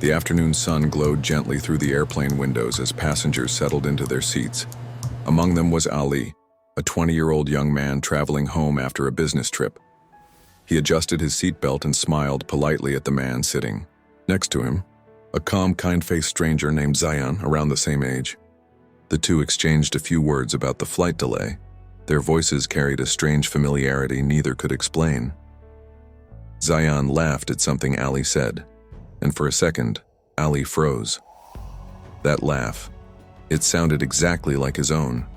The afternoon sun glowed gently through the airplane windows as passengers settled into their seats. Among them was Ali, a 20-year-old young man traveling home after a business trip. He adjusted his seatbelt and smiled politely at the man sitting next to him, a calm, kind-faced stranger named Zayan, around the same age. The two exchanged a few words about the flight delay. Their voices carried a strange familiarity neither could explain. Zayan laughed at something Ali said, and for a second, Ali froze. That laugh, it sounded exactly like his own.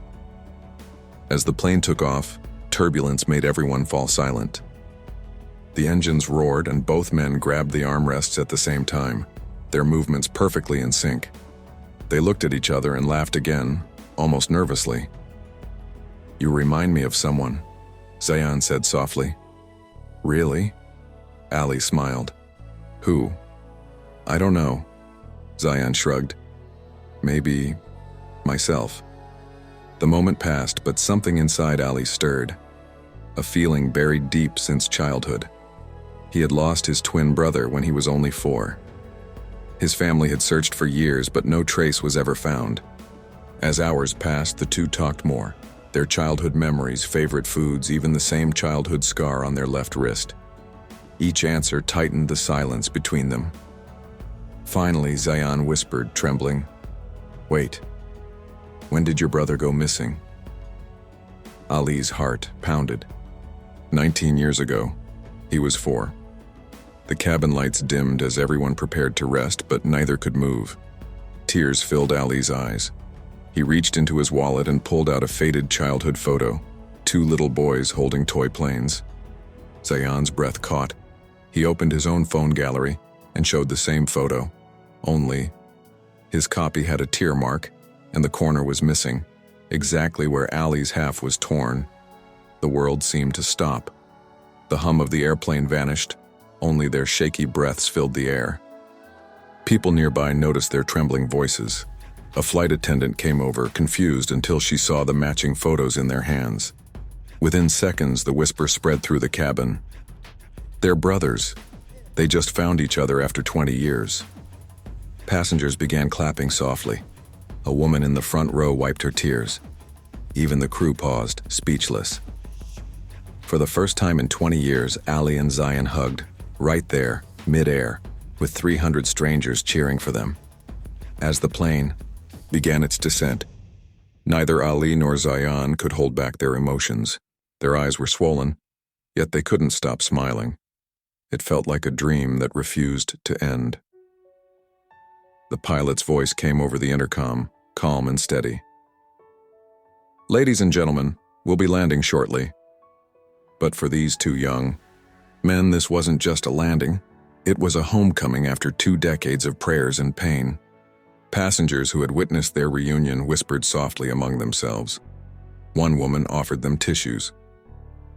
As the plane took off, turbulence made everyone fall silent. The engines roared and both men grabbed the armrests at the same time, their movements perfectly in sync. They looked at each other and laughed again, almost nervously. "You remind me of someone," Zayan said softly. "Really?" Ali smiled. "Who?" "I don't know," Zayan shrugged. "Maybe myself." The moment passed, but something inside Ali stirred, a feeling buried deep since childhood. He had lost his twin brother when he was only 4. His family had searched for years, but no trace was ever found. As hours passed, the two talked more, their childhood memories, favorite foods, even the same childhood scar on their left wrist. Each answer tightened the silence between them. Finally, Zayan whispered, trembling, "Wait, when did your brother go missing?" Ali's heart pounded. 19 years ago. He was 4. The cabin lights dimmed as everyone prepared to rest, but neither could move. Tears filled Ali's eyes. He reached into his wallet and pulled out a faded childhood photo, 2 little boys holding toy planes. Zayan's breath caught. He opened his own phone gallery and showed the same photo, only his copy had a tear mark and the corner was missing, exactly where Ali's half was torn. The world seemed to stop. The hum of the airplane vanished, only their shaky breaths filled the air. People nearby noticed their trembling voices. A flight attendant came over, confused until she saw the matching photos in their hands. Within seconds, the whisper spread through the cabin. "They're brothers. They just found each other after 20 years." Passengers began clapping softly. A woman in the front row wiped her tears. Even the crew paused, speechless. For the first time in 20 years, Ali and Zayan hugged, right there, mid-air, with 300 strangers cheering for them. As the plane began its descent, neither Ali nor Zayan could hold back their emotions. Their eyes were swollen, yet they couldn't stop smiling. It felt like a dream that refused to end. The pilot's voice came over the intercom, calm and steady. "Ladies and gentlemen, we'll be landing shortly." But for these 2 young men, this wasn't just a landing. It was a homecoming after 2 decades of prayers and pain. Passengers who had witnessed their reunion whispered softly among themselves. One woman offered them tissues.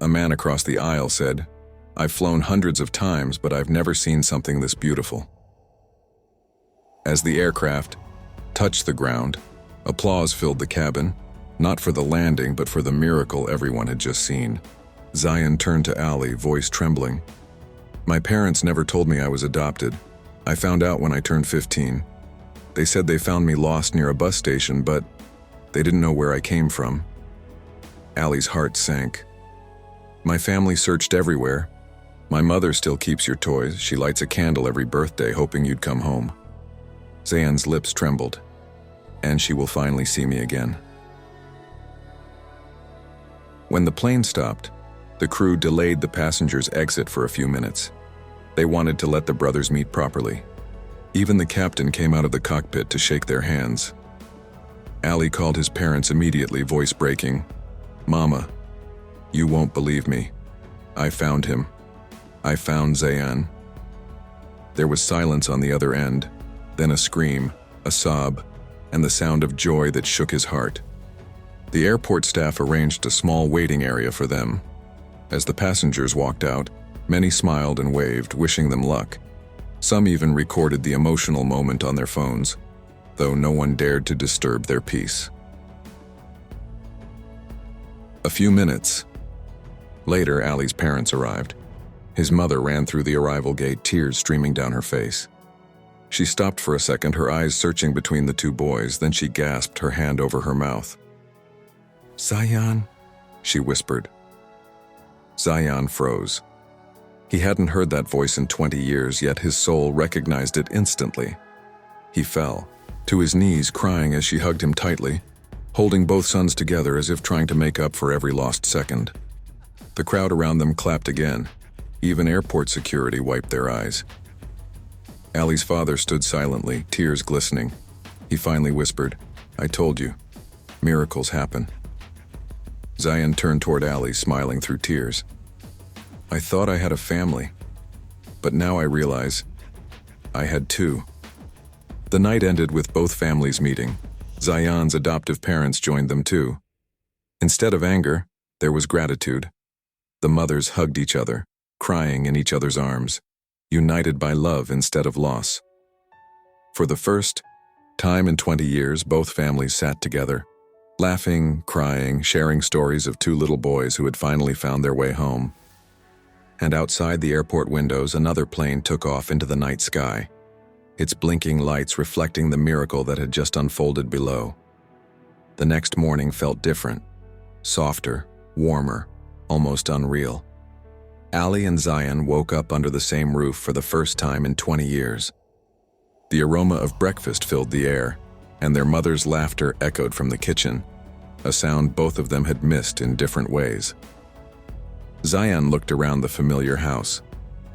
A man across the aisle said, "I've flown hundreds of times, but I've never seen something this beautiful." As the aircraft touched the ground, applause filled the cabin, not for the landing, but for the miracle everyone had just seen. Zayan turned to Ali, voice trembling. "My parents never told me I was adopted. I found out when I turned 15. They said they found me lost near a bus station, but they didn't know where I came from." Ali's heart sank. "My family searched everywhere. My mother still keeps your toys. She lights a candle every birthday, hoping you'd come home." Zayan's lips trembled. "And she will finally see me again." When the plane stopped, the crew delayed the passengers' exit for a few minutes. They wanted to let the brothers meet properly. Even the captain came out of the cockpit to shake their hands. Ali called his parents immediately, voice breaking. "Mama, you won't believe me. I found him. I found Zayan." There was silence on the other end, then a scream, a sob, and the sound of joy that shook his heart. The airport staff arranged a small waiting area for them. As the passengers walked out, many smiled and waved, wishing them luck. Some even recorded the emotional moment on their phones, though no one dared to disturb their peace. A few minutes later, Ali's parents arrived. His mother ran through the arrival gate, tears streaming down her face. She stopped for a second, her eyes searching between the two boys, then she gasped, her hand over her mouth. "Zayan," she whispered. Zayan froze. He hadn't heard that voice in 20 years, yet his soul recognized it instantly. He fell to his knees, crying as she hugged him tightly, holding both sons together as if trying to make up for every lost second. The crowd around them clapped again. Even airport security wiped their eyes. Ali's father stood silently, tears glistening. He finally whispered, "I told you, miracles happen." Zayan turned toward Ali, smiling through tears. "I thought I had a family, but now I realize I had two." The night ended with both families meeting. Zayan's adoptive parents joined them too. Instead of anger, there was gratitude. The mothers hugged each other, crying in each other's arms, united by love instead of loss. For the first time in 20 years, both families sat together, laughing, crying, sharing stories of two little boys who had finally found their way home. And outside the airport windows, another plane took off into the night sky, its blinking lights reflecting the miracle that had just unfolded below. The next morning felt different, softer, warmer, almost unreal. Ali and Zayan woke up under the same roof for the first time in 20 years. The aroma of breakfast filled the air, and their mother's laughter echoed from the kitchen, a sound both of them had missed in different ways. Zayan looked around the familiar house,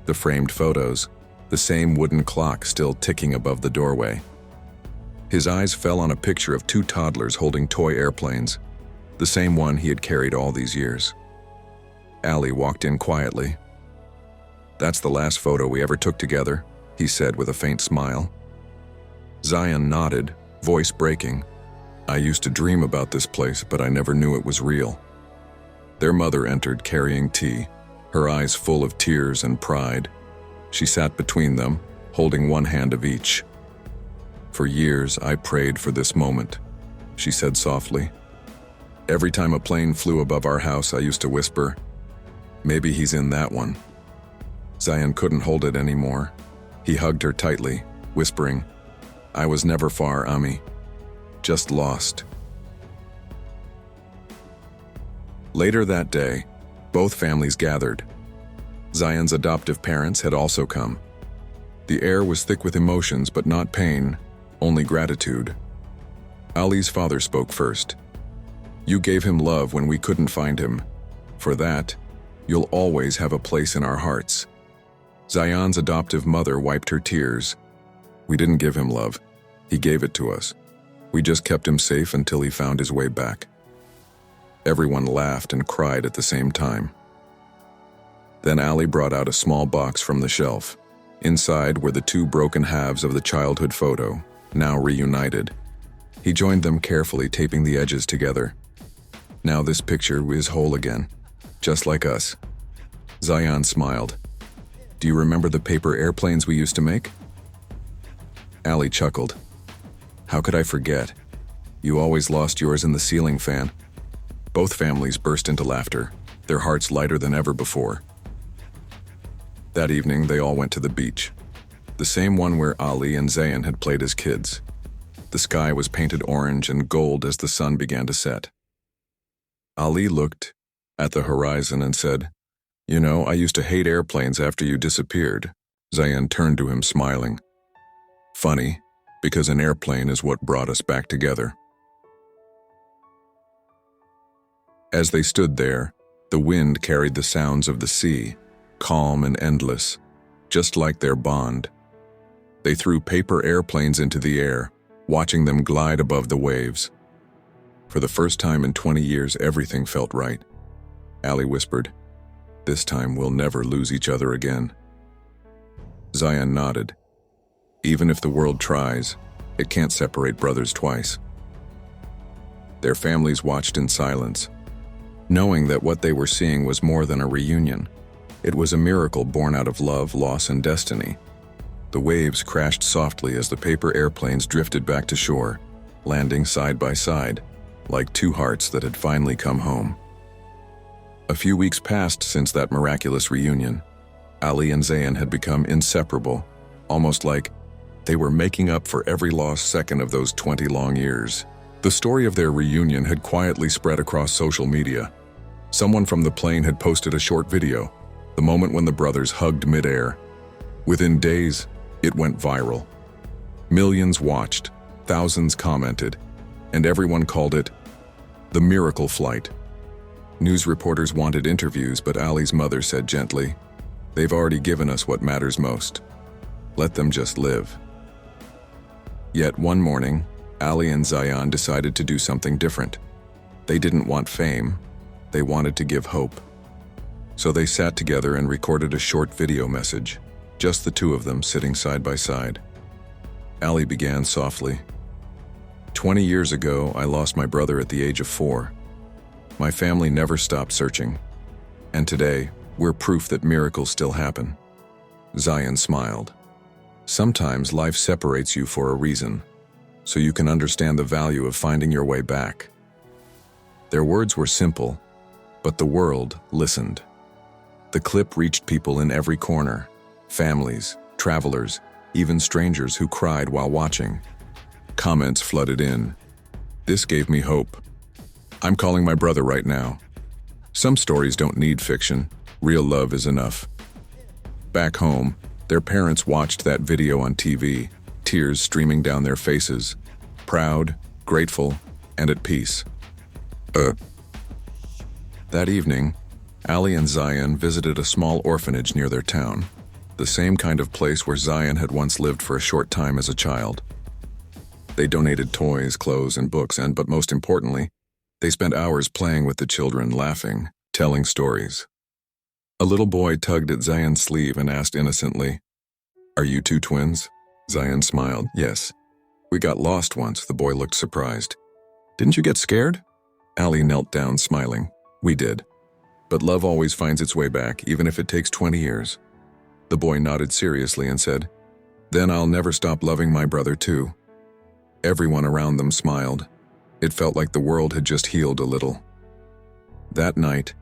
the framed photos, the same wooden clock still ticking above the doorway. His eyes fell on a picture of two toddlers holding toy airplanes, the same one he had carried all these years. Ali walked in quietly. "That's the last photo we ever took together," he said with a faint smile. Zayan nodded, voice breaking. "I used to dream about this place, but I never knew it was real." Their mother entered carrying tea, her eyes full of tears and pride. She sat between them, holding one hand of each. "For years I prayed for this moment," she said softly. "Every time a plane flew above our house, I used to whisper, 'Maybe he's in that one.'" Zayan couldn't hold it anymore. He hugged her tightly, whispering, "I was never far, Ami. Just lost." Later that day, both families gathered. Zayan's adoptive parents had also come. The air was thick with emotions, but not pain, only gratitude. Ali's father spoke first. "You gave him love when we couldn't find him. For that, you'll always have a place in our hearts." Zayan's adoptive mother wiped her tears. "We didn't give him love. He gave it to us. We just kept him safe until he found his way back." Everyone laughed and cried at the same time. Then Ali brought out a small box from the shelf. Inside were the two broken halves of the childhood photo, now reunited. He joined them carefully, taping the edges together. "Now this picture is whole again, just like us." Zayan smiled. "Do you remember the paper airplanes we used to make?" Ali chuckled. "How could I forget? You always lost yours in the ceiling fan." Both families burst into laughter, their hearts lighter than ever before. That evening, they all went to the beach, the same one where Ali and Zayan had played as kids. The sky was painted orange and gold as the sun began to set. Ali looked at the horizon and said, "You know, I used to hate airplanes after you disappeared." Zayan turned to him smiling. "Funny, because an airplane is what brought us back together." As they stood there, the wind carried the sounds of the sea, calm and endless, just like their bond. They threw paper airplanes into the air, watching them glide above the waves. For the first time in 20 years, everything felt right. Ali whispered, "This time we'll never lose each other again." Zayan nodded. "Even if the world tries, it can't separate brothers twice." Their families watched in silence, knowing that what they were seeing was more than a reunion. It was a miracle born out of love, loss, and destiny. The waves crashed softly as the paper airplanes drifted back to shore, landing side by side, like two hearts that had finally come home. A few weeks passed since that miraculous reunion. Ali and Zayan had become inseparable, almost like They were making up for every lost second of those 20 long years. The story of their reunion had quietly spread across social media. Someone from the plane had posted a short video, the moment when the brothers hugged midair. Within days, it went viral. Millions watched, thousands commented, and everyone called it the miracle flight. News reporters wanted interviews, but Ali's mother said gently, "They've already given us what matters most. Let them just live." Yet one morning, Ali and Zayan decided to do something different. They didn't want fame, they wanted to give hope. So they sat together and recorded a short video message, just the two of them sitting side by side. Ali began softly. 20 years ago, I lost my brother at the age of 4. My family never stopped searching. And today, we're proof that miracles still happen. Zayan smiled. Sometimes life separates you for a reason, so you can understand the value of finding your way back. Their words were simple, but the world listened. The clip reached people in every corner, families, travelers, even strangers who cried while watching. Comments flooded in. This gave me hope. I'm calling my brother right now. Some stories don't need fiction. Real love is enough. Back home, their parents watched that video on TV, tears streaming down their faces, proud, grateful, and at peace. That evening, Ali and Zayan visited a small orphanage near their town, the same kind of place where Zayan had once lived for a short time as a child. They donated toys, clothes, and books, but most importantly, they spent hours playing with the children, laughing, telling stories. A little boy tugged at Zayan's sleeve and asked innocently, "Are you two twins?" Zayan smiled. "Yes. We got lost once." The boy looked surprised. "Didn't you get scared?" Ali knelt down, smiling. "We did. But love always finds its way back, even if it takes 20 years. The boy nodded seriously and said, "Then I'll never stop loving my brother too." Everyone around them smiled. It felt like the world had just healed a little. That night,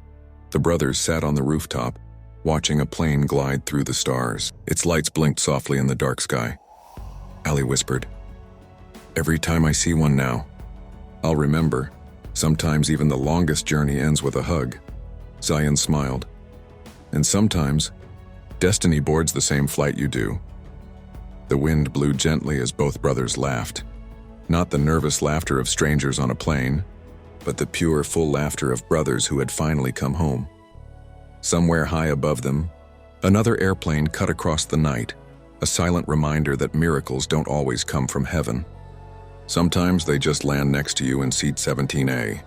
the brothers sat on the rooftop, watching a plane glide through the stars. Its lights blinked softly in the dark sky. Ali whispered, "Every time I see one now, I'll remember. Sometimes even the longest journey ends with a hug." Zayan smiled. "And sometimes, destiny boards the same flight you do." The wind blew gently as both brothers laughed. Not the nervous laughter of strangers on a plane, but the pure, full laughter of brothers who had finally come home. Somewhere high above them, another airplane cut across the night, a silent reminder that miracles don't always come from heaven. Sometimes they just land next to you in seat 17A.